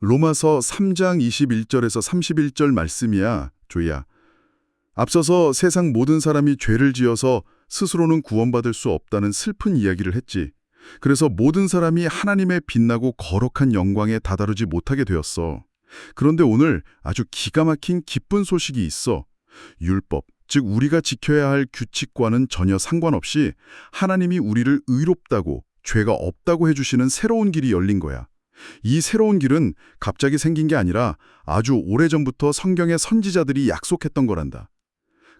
로마서 3장 21절에서 31절 말씀이야, 조이야. 앞서서 세상 모든 사람이 죄를 지어서 스스로는 구원받을 수 없다는 슬픈 이야기를 했지. 그래서 모든 사람이 하나님의 빛나고 거룩한 영광에 다다르지 못하게 되었어. 그런데 오늘 아주 기가 막힌 기쁜 소식이 있어. 율법, 즉 우리가 지켜야 할 규칙과는 전혀 상관없이 하나님이 우리를 의롭다고, 죄가 없다고 해주시는 새로운 길이 열린 거야. 이 새로운 길은 갑자기 생긴 게 아니라 아주 오래전부터 성경의 선지자들이 약속했던 거란다.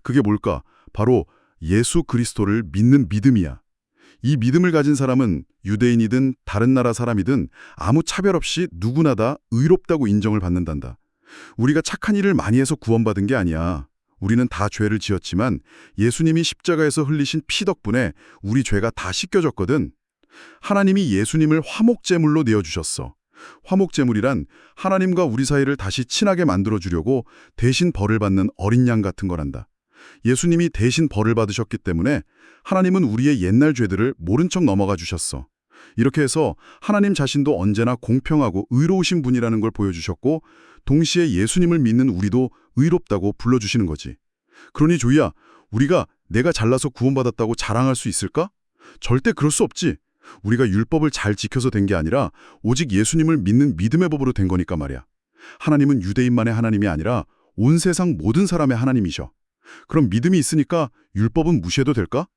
그게 뭘까? 바로 예수 그리스도를 믿는 믿음이야. 이 믿음을 가진 사람은 유대인이든 다른 나라 사람이든 아무 차별 없이 누구나 다 의롭다고 인정을 받는단다. 우리가 착한 일을 많이 해서 구원받은 게 아니야. 우리는 다 죄를 지었지만 예수님이 십자가에서 흘리신 피 덕분에 우리 죄가 다 씻겨졌거든. 하나님이 예수님을 화목제물로 내어주셨어. 화목제물이란 하나님과 우리 사이를 다시 친하게 만들어주려고 대신 벌을 받는 어린 양 같은 거란다. 예수님이 대신 벌을 받으셨기 때문에 하나님은 우리의 옛날 죄들을 모른 척 넘어가 주셨어. 이렇게 해서 하나님 자신도 언제나 공평하고 의로우신 분이라는 걸 보여주셨고, 동시에 예수님을 믿는 우리도 의롭다고 불러주시는 거지. 그러니 조이야, 우리가 내가 잘나서 구원받았다고 자랑할 수 있을까? 절대 그럴 수 없지. 우리가 율법을 잘 지켜서 된 게 아니라 오직 예수님을 믿는 믿음의 법으로 된 거니까 말이야. 하나님은 유대인만의 하나님이 아니라 온 세상 모든 사람의 하나님이셔. 그럼 믿음이 있으니까 율법은 무시해도 될까?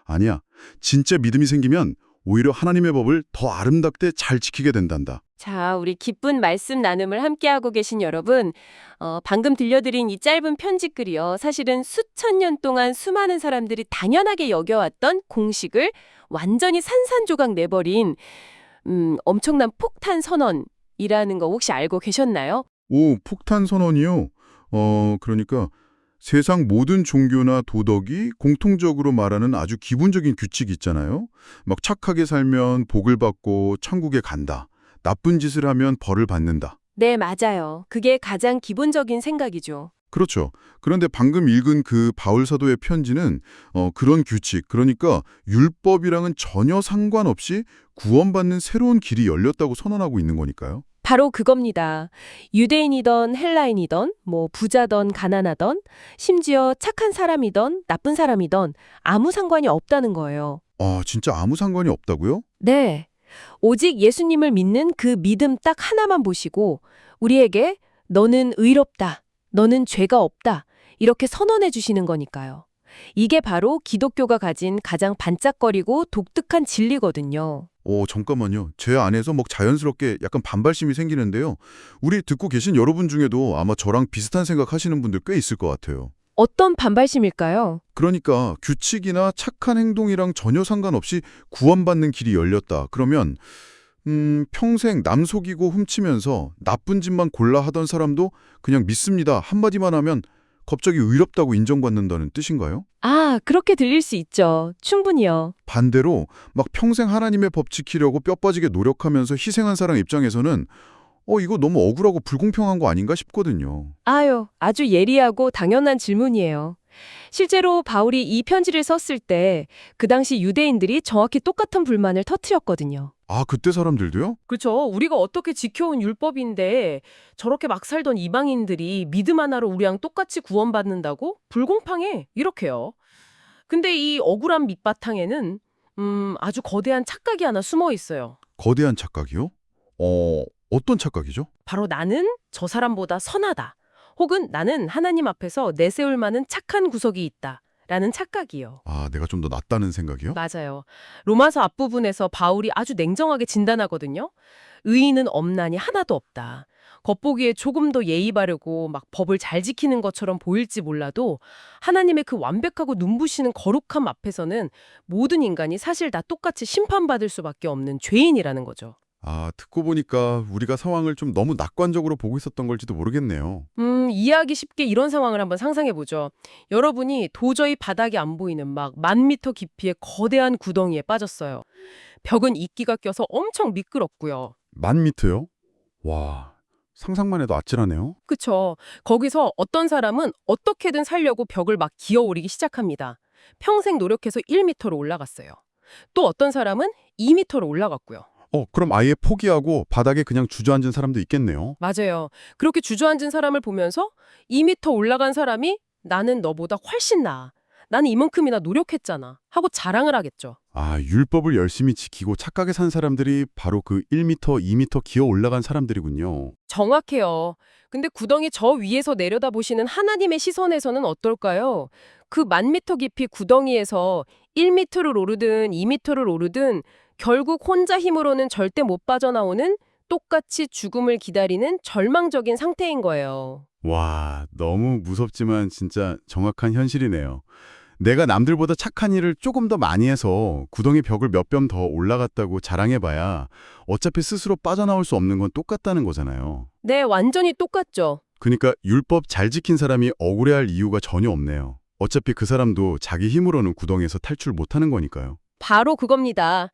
아니야. 진짜 믿음이 생기면 오히려 하나님의 법을 더 아름답게 잘 지키게 된단다. 자, 우리 기쁜 말씀 나눔을 함께하고 계신 여러분, 방금 들려드린 이 짧은 편지글이요. 사실은 수천 년 동안 수많은 사람들이 당연하게 여겨왔던 공식을 완전히 산산조각 내버린 엄청난 폭탄 선언이라는 거 혹시 알고 계셨나요? 오, 폭탄 선언이요? 그러니까 세상 모든 종교나 도덕이 공통적으로 말하는 아주 기본적인 규칙이 있잖아요. 막 착하게 살면 복을 받고 천국에 간다. 나쁜 짓을 하면 벌을 받는다. 네, 맞아요. 그게 가장 기본적인 생각이죠. 그렇죠. 그런데 방금 읽은 그 바울 사도의 편지는 그런 규칙, 그러니까 율법이랑은 전혀 상관없이 구원받는 새로운 길이 열렸다고 선언하고 있는 거니까요. 바로 그겁니다. 유대인이던 헬라인이던 부자던 가난하던 심지어 착한 사람이던 나쁜 사람이던 아무 상관이 없다는 거예요. 아, 진짜 아무 상관이 없다고요? 네. 오직 예수님을 믿는 그 믿음 딱 하나만 보시고 우리에게 너는 의롭다, 너는 죄가 없다 이렇게 선언해 주시는 거니까요. 이게 바로 기독교가 가진 가장 반짝거리고 독특한 진리거든요. 잠깐만요. 제 안에서 막 자연스럽게 약간 반발심이 생기는데요. 우리 듣고 계신 여러분 중에도 아마 저랑 비슷한 생각 하시는 분들 꽤 있을 것 같아요. 어떤 반발심일까요? 그러니까 규칙이나 착한 행동이랑 전혀 상관없이 구원받는 길이 열렸다. 그러면 평생 남 속이고 훔치면서 나쁜 짓만 골라 하던 사람도 그냥 믿습니다. 한마디만 하면 갑자기 의롭다고 인정받는다는 뜻인가요? 아, 그렇게 들릴 수 있죠. 충분히요. 반대로 막 평생 하나님의 법 지키려고 뼈 빠지게 노력하면서 희생한 사람 입장에서는 이거 너무 억울하고 불공평한 거 아닌가 싶거든요. 아주 예리하고 당연한 질문이에요. 실제로 바울이 이 편지를 썼을 때 그 당시 유대인들이 정확히 똑같은 불만을 터뜨렸거든요. 아, 그때 사람들도요? 그렇죠. 우리가 어떻게 지켜온 율법인데 저렇게 막 살던 이방인들이 믿음 하나로 우리랑 똑같이 구원받는다고? 불공평해. 이렇게요. 근데 이 억울한 밑바탕에는 아주 거대한 착각이 하나 숨어 있어요. 거대한 착각이요? 어떤 착각이죠? 바로 나는 저 사람보다 선하다. 혹은 나는 하나님 앞에서 내세울 만한 착한 구석이 있다. 라는 착각이요. 아, 내가 좀 더 낫다는 생각이요? 맞아요. 로마서 앞부분에서 바울이 아주 냉정하게 진단하거든요. 의인은 없나니 하나도 없다. 겉보기에 조금 더 예의 바르고 막 법을 잘 지키는 것처럼 보일지 몰라도 하나님의 그 완벽하고 눈부시는 거룩함 앞에서는 모든 인간이 사실 다 똑같이 심판받을 수밖에 없는 죄인이라는 거죠. 아, 듣고 보니까 우리가 상황을 좀 너무 낙관적으로 보고 있었던 걸지도 모르겠네요. 이해하기 쉽게 이런 상황을 한번 상상해보죠. 여러분이 도저히 바닥이 안 보이는 막 10,000m 깊이의 거대한 구덩이에 빠졌어요. 벽은 이끼가 껴서 엄청 미끄럽고요. 10,000m요? 와, 상상만 해도 아찔하네요. 그쵸. 거기서 어떤 사람은 어떻게든 살려고 벽을 막 기어오르기 시작합니다. 평생 노력해서 1m로 올라갔어요. 또 어떤 사람은 2m로 올라갔고요. 그럼 아예 포기하고 바닥에 그냥 주저앉은 사람도 있겠네요. 맞아요. 그렇게 주저앉은 사람을 보면서 2미터 올라간 사람이 나는 너보다 훨씬 나아. 나는 이만큼이나 노력했잖아. 하고 자랑을 하겠죠. 아, 율법을 열심히 지키고 착하게 산 사람들이 바로 그 1미터, 2미터 기어 올라간 사람들이군요. 정확해요. 근데 구덩이 저 위에서 내려다보시는 하나님의 시선에서는 어떨까요? 그 10,000미터 깊이 구덩이에서 1미터를 오르든 2미터를 오르든 결국 혼자 힘으로는 절대 못 빠져나오는 똑같이 죽음을 기다리는 절망적인 상태인 거예요. 와, 너무 무섭지만 진짜 정확한 현실이네요. 내가 남들보다 착한 일을 조금 더 많이 해서 구덩이 벽을 몇 뼘 더 올라갔다고 자랑해봐야 어차피 스스로 빠져나올 수 없는 건 똑같다는 거잖아요. 네, 완전히 똑같죠. 그러니까 율법 잘 지킨 사람이 억울해할 이유가 전혀 없네요. 어차피 그 사람도 자기 힘으로는 구덩이에서 탈출 못하는 거니까요. 바로 그겁니다.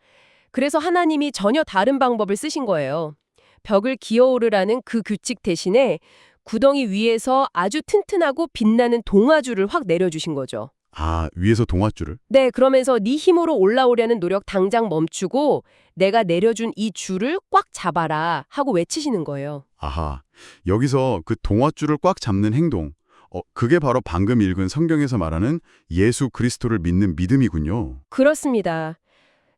그래서 하나님이 전혀 다른 방법을 쓰신 거예요. 벽을 기어오르라는 그 규칙 대신에 구덩이 위에서 아주 튼튼하고 빛나는 동아줄을 확 내려주신 거죠. 아, 위에서 동아줄을? 네, 그러면서 네 힘으로 올라오려는 노력 당장 멈추고 내가 내려준 이 줄을 꽉 잡아라 하고 외치시는 거예요. 아하, 여기서 그 동아줄을 꽉 잡는 행동, 그게 바로 방금 읽은 성경에서 말하는 예수 그리스도를 믿는 믿음이군요. 그렇습니다.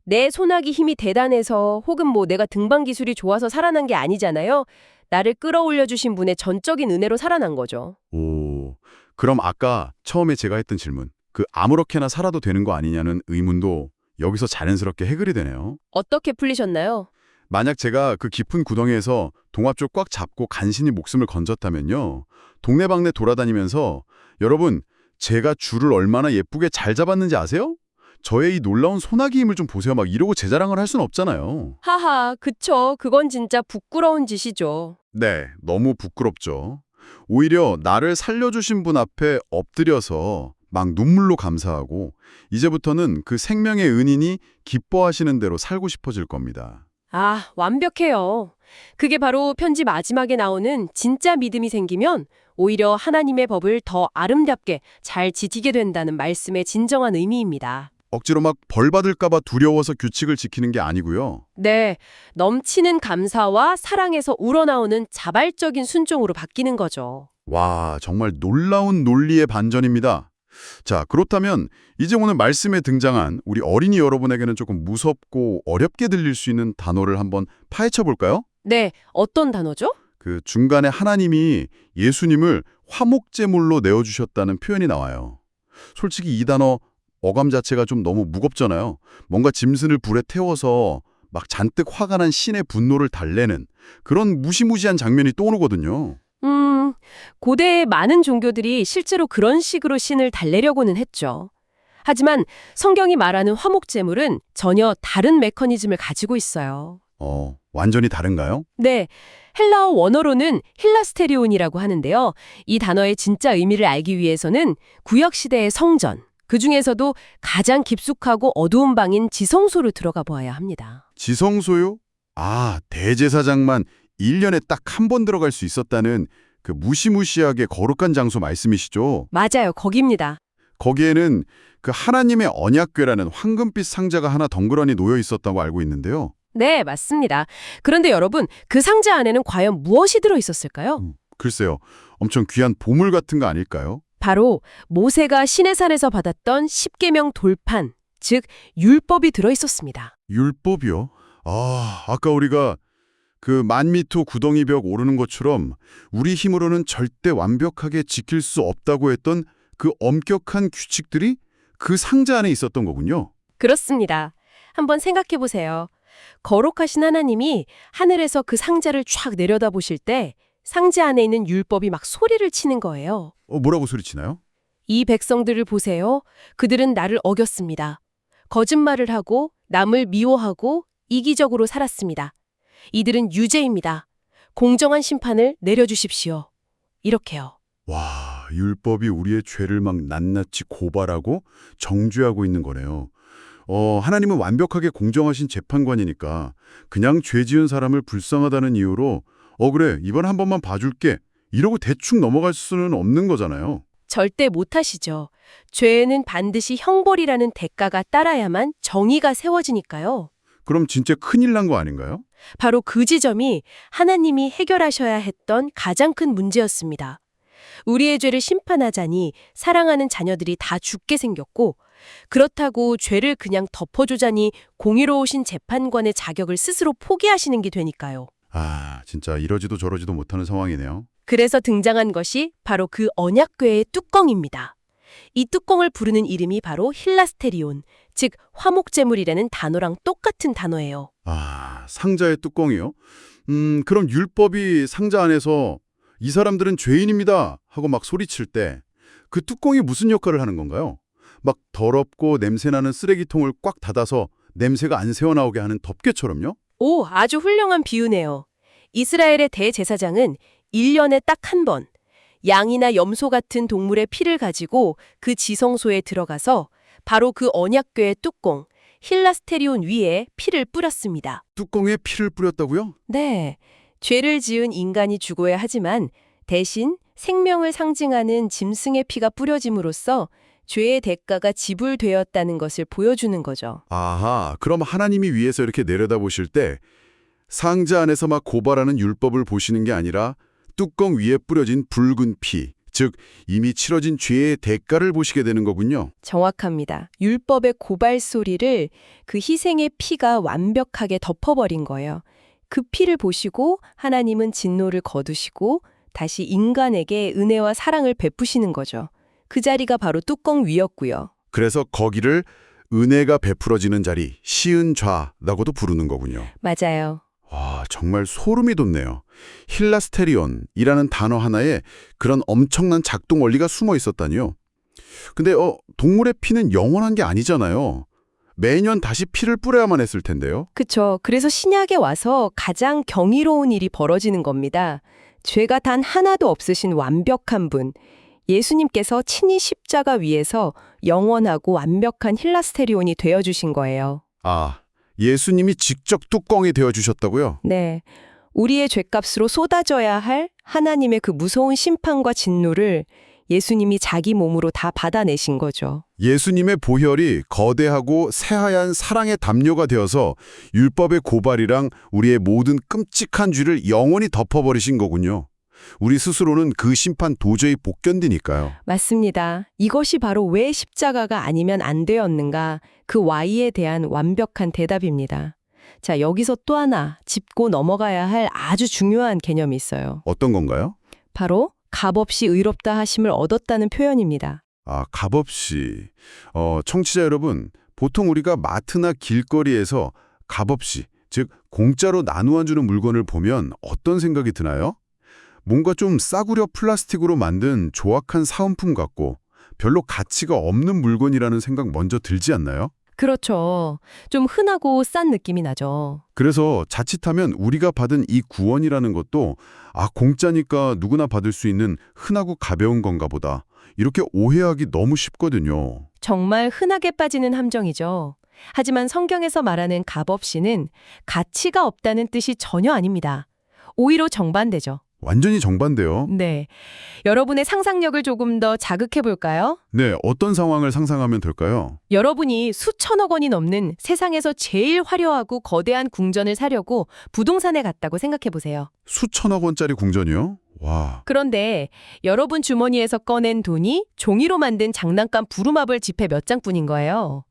내 손아귀 힘이 대단해서 혹은 내가 등반 기술이 좋아서 살아난 게 아니잖아요. 나를 끌어올려 주신 분의 전적인 은혜로 살아난 거죠. 오, 그럼 아까 처음에 제가 했던 질문, 그 아무렇게나 살아도 되는 거 아니냐는 의문도 여기서 자연스럽게 해결이 되네요. 어떻게 풀리셨나요? 만약 제가 그 깊은 구덩이에서 동아줄 꽉 잡고 간신히 목숨을 건졌다면요. 동네방네 돌아다니면서 여러분, 제가 줄을 얼마나 예쁘게 잘 잡았는지 아세요? 저의 이 놀라운 소나기 힘을 좀 보세요. 막 이러고 제 자랑을 할 수는 없잖아요. 하하, 그쵸. 그건 진짜 부끄러운 짓이죠. 네, 너무 부끄럽죠. 오히려 나를 살려주신 분 앞에 엎드려서 막 눈물로 감사하고 이제부터는 그 생명의 은인이 기뻐하시는 대로 살고 싶어질 겁니다. 아, 완벽해요. 그게 바로 편지 마지막에 나오는 진짜 믿음이 생기면 오히려 하나님의 법을 더 아름답게 잘 지키게 된다는 말씀의 진정한 의미입니다. 억지로 막 벌 받을까 봐 두려워서 규칙을 지키는 게 아니고요. 네, 넘치는 감사와 사랑에서 우러나오는 자발적인 순종으로 바뀌는 거죠. 와, 정말 놀라운 논리의 반전입니다. 자, 그렇다면 이제 오늘 말씀에 등장한 우리 어린이 여러분에게는 조금 무섭고 어렵게 들릴 수 있는 단어를 한번 파헤쳐 볼까요? 네, 어떤 단어죠? 그 중간에 하나님이 예수님을 화목제물로 내어주셨다는 표현이 나와요. 솔직히 이 단어 어감 자체가 좀 너무 무겁잖아요. 뭔가 짐승을 불에 태워서 막 잔뜩 화가 난 신의 분노를 달래는 그런 무시무시한 장면이 떠오르거든요. 고대의 많은 종교들이 실제로 그런 식으로 신을 달래려고는 했죠. 하지만 성경이 말하는 화목제물은 전혀 다른 메커니즘을 가지고 있어요. 완전히 다른가요? 네, 헬라어 원어로는 힐라스테리온이라고 하는데요. 이 단어의 진짜 의미를 알기 위해서는 구약시대의 성전, 그중에서도 가장 깊숙하고 어두운 방인 지성소를 들어가 보아야 합니다. 지성소요? 아, 대제사장만 1년에 딱 한 번 들어갈 수 있었다는 그 무시무시하게 거룩한 장소 말씀이시죠? 맞아요, 거기입니다. 거기에는 그 하나님의 언약궤라는 황금빛 상자가 하나 덩그러니 놓여 있었다고 알고 있는데요. 네, 맞습니다. 그런데 여러분, 그 상자 안에는 과연 무엇이 들어 있었을까요? 글쎄요, 엄청 귀한 보물 같은 거 아닐까요? 바로 모세가 시내산에서 받았던 십계명 돌판, 즉 율법이 들어 있었습니다. 율법이요? 아, 아까 우리가 그 10,000미터 구덩이 벽 오르는 것처럼 우리 힘으로는 절대 완벽하게 지킬 수 없다고 했던 그 엄격한 규칙들이 그 상자 안에 있었던 거군요. 그렇습니다. 한번 생각해 보세요. 거룩하신 하나님이 하늘에서 그 상자를 쫙 내려다보실 때 상자 안에 있는 율법이 막 소리를 치는 거예요. 뭐라고 소리치나요? 이 백성들을 보세요. 그들은 나를 어겼습니다. 거짓말을 하고 남을 미워하고 이기적으로 살았습니다. 이들은 유죄입니다. 공정한 심판을 내려주십시오. 이렇게요. 와, 율법이 우리의 죄를 막 낱낱이 고발하고 정죄하고 있는 거네요. 하나님은 완벽하게 공정하신 재판관이니까 그냥 죄 지은 사람을 불쌍하다는 이유로 그래, 이번 한 번만 봐줄게 이러고 대충 넘어갈 수는 없는 거잖아요. 절대 못하시죠. 죄에는 반드시 형벌이라는 대가가 따라야만 정의가 세워지니까요. 그럼 진짜 큰일 난 거 아닌가요? 바로 그 지점이 하나님이 해결하셔야 했던 가장 큰 문제였습니다. 우리의 죄를 심판하자니 사랑하는 자녀들이 다 죽게 생겼고, 그렇다고 죄를 그냥 덮어주자니 공의로우신 재판관의 자격을 스스로 포기하시는 게 되니까요. 아, 진짜 이러지도 저러지도 못하는 상황이네요. 그래서 등장한 것이 바로 그 언약궤의 뚜껑입니다. 이 뚜껑을 부르는 이름이 바로 힐라스테리온, 즉 화목제물이라는 단어랑 똑같은 단어예요. 아, 상자의 뚜껑이요? 그럼 율법이 상자 안에서 이 사람들은 죄인입니다 하고 막 소리칠 때 그 뚜껑이 무슨 역할을 하는 건가요? 막 더럽고 냄새나는 쓰레기통을 꽉 닫아서 냄새가 안 새어나오게 하는 덮개처럼요? 오, 아주 훌륭한 비유네요. 이스라엘의 대제사장은 1년에 딱 한 번, 양이나 염소 같은 동물의 피를 가지고 그 지성소에 들어가서 바로 그 언약궤의 뚜껑, 힐라스테리온 위에 피를 뿌렸습니다. 뚜껑에 피를 뿌렸다고요? 네, 죄를 지은 인간이 죽어야 하지만 대신 생명을 상징하는 짐승의 피가 뿌려짐으로써 죄의 대가가 지불되었다는 것을 보여주는 거죠. 아하, 그럼 하나님이 위에서 이렇게 내려다보실 때 상자 안에서 막 고발하는 율법을 보시는 게 아니라 뚜껑 위에 뿌려진 붉은 피, 즉 이미 치러진 죄의 대가를 보시게 되는 거군요. 정확합니다. 율법의 고발 소리를 그 희생의 피가 완벽하게 덮어버린 거예요. 그 피를 보시고 하나님은 진노를 거두시고 다시 인간에게 은혜와 사랑을 베푸시는 거죠. 그 자리가 바로 뚜껑 위였고요. 그래서 거기를 은혜가 베풀어지는 자리, 시은좌라고도 부르는 거군요. 맞아요. 와, 정말 소름이 돋네요. 힐라스테리온이라는 단어 하나에 그런 엄청난 작동 원리가 숨어 있었다니요. 근데 동물의 피는 영원한 게 아니잖아요. 매년 다시 피를 뿌려야만 했을 텐데요. 그쵸. 그래서 신약에 와서 가장 경이로운 일이 벌어지는 겁니다. 죄가 단 하나도 없으신 완벽한 분, 예수님께서 친히 십자가 위에서 영원하고 완벽한 힐라스테리온이 되어주신 거예요. 아, 예수님이 직접 뚜껑이 되어주셨다고요? 네. 우리의 죄값으로 쏟아져야 할 하나님의 그 무서운 심판과 진노를 예수님이 자기 몸으로 다 받아내신 거죠. 예수님의 보혈이 거대하고 새하얀 사랑의 담요가 되어서 율법의 고발이랑 우리의 모든 끔찍한 죄를 영원히 덮어버리신 거군요. 우리 스스로는 그 심판 도저히 못 견디니까요. 맞습니다. 이것이 바로 왜 십자가가 아니면 안 되었는가, 그 Y에 대한 완벽한 대답입니다. 자, 여기서 또 하나 짚고 넘어가야 할 아주 중요한 개념이 있어요. 어떤 건가요? 바로 값없이 의롭다 하심을 얻었다는 표현입니다. 아, 값없이. 청취자 여러분, 보통 우리가 마트나 길거리에서 값없이, 즉 공짜로 나누어 주는 물건을 보면 어떤 생각이 드나요? 뭔가 좀 싸구려 플라스틱으로 만든 조악한 사은품 같고 별로 가치가 없는 물건이라는 생각 먼저 들지 않나요? 그렇죠. 좀 흔하고 싼 느낌이 나죠. 그래서 자칫하면 우리가 받은 이 구원이라는 것도 공짜니까 누구나 받을 수 있는 흔하고 가벼운 건가 보다. 이렇게 오해하기 너무 쉽거든요. 정말 흔하게 빠지는 함정이죠. 하지만 성경에서 말하는 값없이는 가치가 없다는 뜻이 전혀 아닙니다. 오히려 정반대죠. 완전히 정반대요. 네. 여러분의 상상력을 조금 더 자극해 볼까요? 네, 어떤 상황을 상상하면 될까요? 여러분이 수천억 원이 넘는 세상에서 제일 화려하고 거대한 궁전을 사려고 부동산에 갔다고 생각해 보세요. 수천억 원짜리 궁전이요? 와, 그런데 여러분 주머니에서 꺼낸 돈이 종이로 만든 장난감 부루마블 지폐 몇 장뿐인 거예요.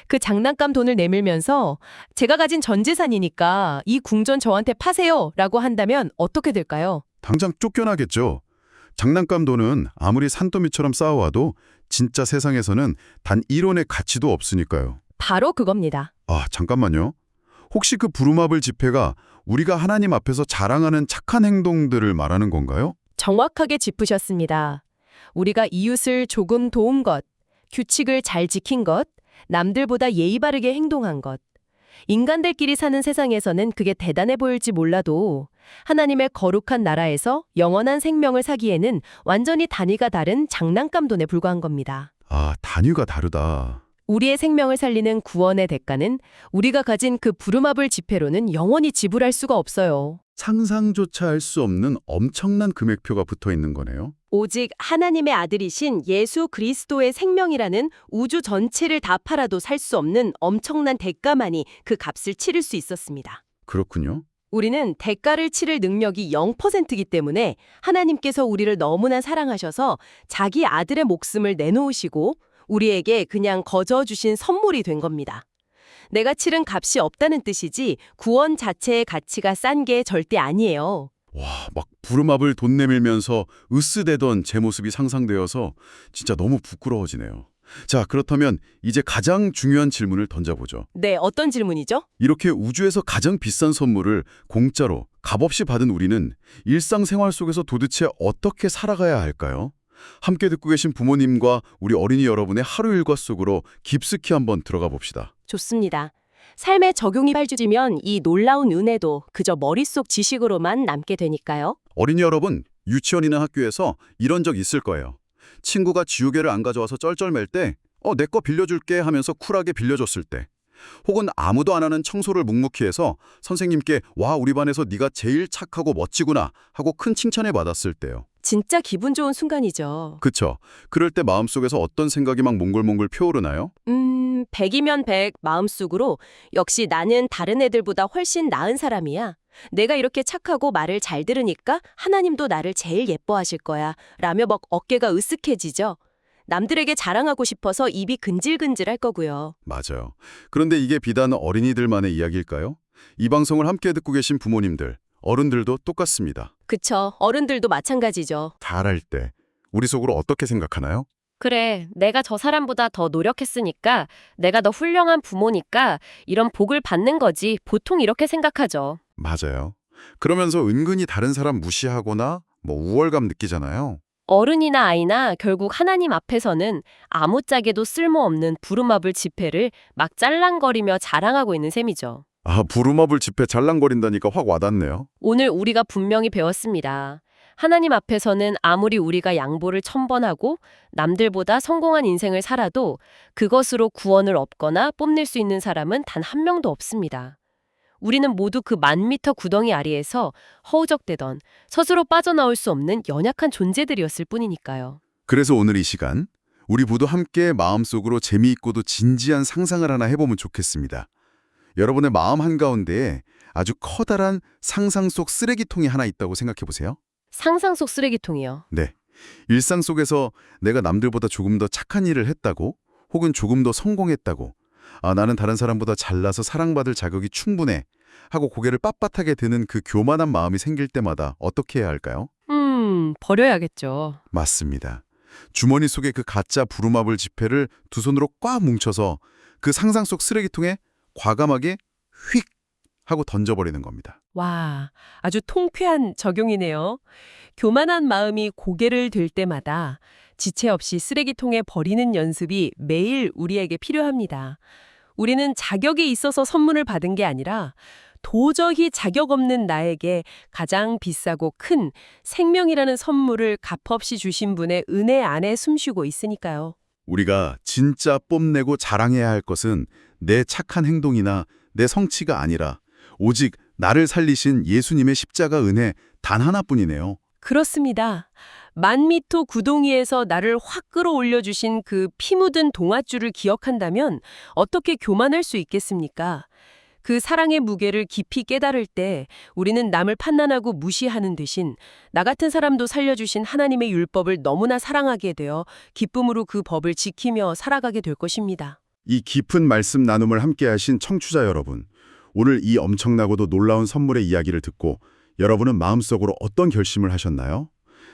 그 장난감 돈을 내밀면서 제가 가진 전 재산이니까 이 궁전 저한테 파세요 라고 한다면 어떻게 될까요? 당장 쫓겨나겠죠. 장난감 돈은 아무리 산더미처럼 쌓아와도 진짜 세상에서는 단 1원의 가치도 없으니까요. 바로 그겁니다. 아, 잠깐만요. 혹시 그 부루마블 지폐가 우리가 하나님 앞에서 자랑하는 착한 행동들을 말하는 건가요? 정확하게 짚으셨습니다. 우리가 이웃을 조금 도운 것, 규칙을 잘 지킨 것, 남들보다 예의 바르게 행동한 것. 인간들끼리 사는 세상에서는 그게 대단해 보일지 몰라도 하나님의 거룩한 나라에서 영원한 생명을 사기에는 완전히 단위가 다른 장난감 돈에 불과한 겁니다. 아, 단위가 다르다. 우리의 생명을 살리는 구원의 대가는 우리가 가진 그 부루마블 지폐로는 영원히 지불할 수가 없어요. 상상조차 할 수 없는 엄청난 금액표가 붙어 있는 거네요. 오직 하나님의 아들이신 예수 그리스도의 생명이라는 우주 전체를 다 팔아도 살 수 없는 엄청난 대가만이 그 값을 치를 수 있었습니다. 그렇군요. 우리는 대가를 치를 능력이 0%이기 때문에 하나님께서 우리를 너무나 사랑하셔서 자기 아들의 목숨을 내놓으시고 우리에게 그냥 거저 주신 선물이 된 겁니다. 내가 치른 값이 없다는 뜻이지 구원 자체의 가치가 싼 게 절대 아니에요. 와, 막 부름앞을 돈 내밀면서 으스대던 제 모습이 상상되어서 진짜 너무 부끄러워지네요. 자, 그렇다면 이제 가장 중요한 질문을 던져보죠. 네, 어떤 질문이죠? 이렇게 우주에서 가장 비싼 선물을 공짜로 값없이 받은 우리는 일상생활 속에서 도대체 어떻게 살아가야 할까요? 함께 듣고 계신 부모님과 우리 어린이 여러분의 하루 일과 속으로 깊숙이 한번 들어가 봅시다. 좋습니다. 삶에 적용이 발주지면 이 놀라운 은혜도 그저 머릿속 지식으로만 남게 되니까요. 어린이 여러분, 유치원이나 학교에서 이런 적 있을 거예요. 친구가 지우개를 안 가져와서 쩔쩔맬 때 내 거 빌려줄게 하면서 쿨하게 빌려줬을 때, 혹은 아무도 안 하는 청소를 묵묵히 해서 선생님께 와, 우리 반에서 네가 제일 착하고 멋지구나 하고 큰 칭찬을 받았을 때요. 진짜 기분 좋은 순간이죠. 그쵸? 그럴 때 마음속에서 어떤 생각이 막 몽글몽글 피어오르나요? 100이면 100 마음속으로 역시 나는 다른 애들보다 훨씬 나은 사람이야. 내가 이렇게 착하고 말을 잘 들으니까 하나님도 나를 제일 예뻐하실 거야. 라며 막 어깨가 으쓱해지죠. 남들에게 자랑하고 싶어서 입이 근질근질할 거고요. 맞아요. 그런데 이게 비단 어린이들만의 이야기일까요? 이 방송을 함께 듣고 계신 부모님들, 어른들도 똑같습니다. 그쵸. 어른들도 마찬가지죠. 잘할 때 우리 속으로 어떻게 생각하나요? 그래, 내가 저 사람보다 더 노력했으니까, 내가 더 훌륭한 부모니까 이런 복을 받는 거지. 보통 이렇게 생각하죠. 맞아요. 그러면서 은근히 다른 사람 무시하거나 우월감 느끼잖아요. 어른이나 아이나 결국 하나님 앞에서는 아무짝에도 쓸모없는 부름합을 지폐를 막 짤랑거리며 자랑하고 있는 셈이죠. 아, 부름업을 집회 잘랑거린다니까 확 와닿네요. 오늘 우리가 분명히 배웠습니다. 하나님 앞에서는 아무리 우리가 양보를 1000번 하고 남들보다 성공한 인생을 살아도 그것으로 구원을 얻거나 뽐낼 수 있는 사람은 단 한 명도 없습니다. 우리는 모두 그 10,000m 구덩이 아래에서 허우적대던 스스로 빠져나올 수 없는 연약한 존재들이었을 뿐이니까요. 그래서 오늘 이 시간 우리 모두 함께 마음속으로 재미있고도 진지한 상상을 하나 해보면 좋겠습니다. 여러분의 마음 한가운데에 아주 커다란 상상 속 쓰레기통이 하나 있다고 생각해 보세요. 상상 속 쓰레기통이요. 네. 일상 속에서 내가 남들보다 조금 더 착한 일을 했다고, 혹은 조금 더 성공했다고, 나는 다른 사람보다 잘나서 사랑받을 자격이 충분해 하고 고개를 빳빳하게 드는 그 교만한 마음이 생길 때마다 어떻게 해야 할까요? 버려야겠죠. 맞습니다. 주머니 속에 그 가짜 부름합을 지폐를 두 손으로 꽉 뭉쳐서 그 상상 속 쓰레기통에 과감하게 휙 하고 던져버리는 겁니다. 와, 아주 통쾌한 적용이네요. 교만한 마음이 고개를 들 때마다 지체 없이 쓰레기통에 버리는 연습이 매일 우리에게 필요합니다. 우리는 자격이 있어서 선물을 받은 게 아니라 도저히 자격 없는 나에게 가장 비싸고 큰 생명이라는 선물을 값없이 주신 분의 은혜 안에 숨쉬고 있으니까요. 우리가 진짜 뽐내고 자랑해야 할 것은 내 착한 행동이나 내 성취가 아니라 오직 나를 살리신 예수님의 십자가 은혜 단 하나뿐이네요. 그렇습니다. 10,000m 구덩이에서 나를 확 끌어올려 주신 그 피 묻은 동아줄을 기억한다면 어떻게 교만할 수 있겠습니까? 그 사랑의 무게를 깊이 깨달을 때 우리는 남을 판단하고 무시하는 대신 나 같은 사람도 살려주신 하나님의 율법을 너무나 사랑하게 되어 기쁨으로 그 법을 지키며 살아가게 될 것입니다. 이 깊은 말씀 나눔을 함께 하신 청취자 여러분, 오늘 이 엄청나고도 놀라운 선물의 이야기를 듣고 여러분은 마음속으로 어떤 결심을 하셨나요?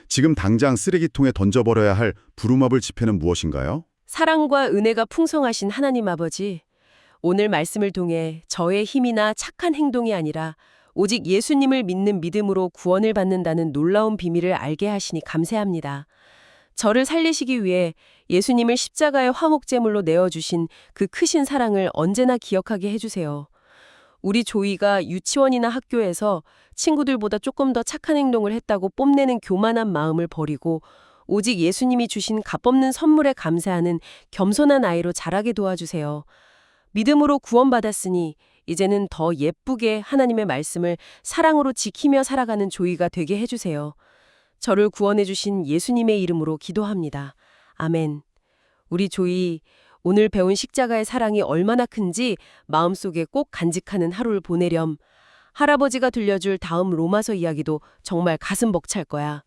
지금 당장 쓰레기통에 던져버려야 할 부름합을 지폐는 무엇인가요? 사랑과 은혜가 풍성하신 하나님 아버지, 오늘 말씀을 통해 저의 힘이나 착한 행동이 아니라 오직 예수님을 믿는 믿음으로 구원을 받는다는 놀라운 비밀을 알게 하시니 감사합니다. 저를 살리시기 위해 예수님을 십자가의 화목제물로 내어주신 그 크신 사랑을 언제나 기억하게 해주세요. 우리 조이가 유치원이나 학교에서 친구들보다 조금 더 착한 행동을 했다고 뽐내는 교만한 마음을 버리고 오직 예수님이 주신 값없는 선물에 감사하는 겸손한 아이로 자라게 도와주세요. 믿음으로 구원받았으니 이제는 더 예쁘게 하나님의 말씀을 사랑으로 지키며 살아가는 조이가 되게 해주세요. 저를 구원해 주신 예수님의 이름으로 기도합니다. 아멘. 우리 조이, 오늘 배운 십자가의 사랑이 얼마나 큰지 마음속에 꼭 간직하는 하루를 보내렴. 할아버지가 들려줄 다음 로마서 이야기도 정말 가슴 벅찰 거야.